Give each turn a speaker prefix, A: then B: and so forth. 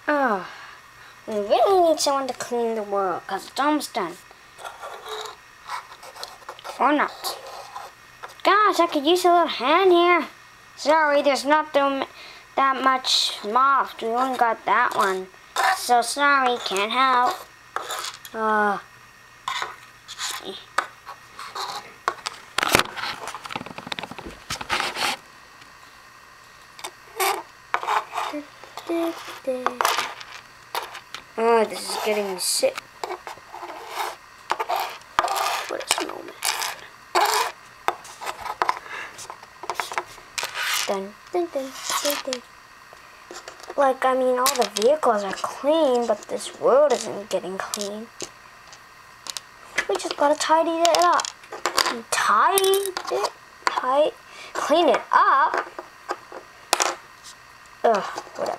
A: Oh, we really need someone to clean the world because it's almost done. Or not. Gosh, I could use a little hand here. Sorry, there's not that much mopped. We only got that one. So sorry, can't help. Oh, this is getting me sick. What a snowman. Dun, dun, dun, dun, dun. Like, I mean, all the vehicles are clean, but this world isn't getting clean. We just gotta tidy it up. Clean it up? Ugh, whatever.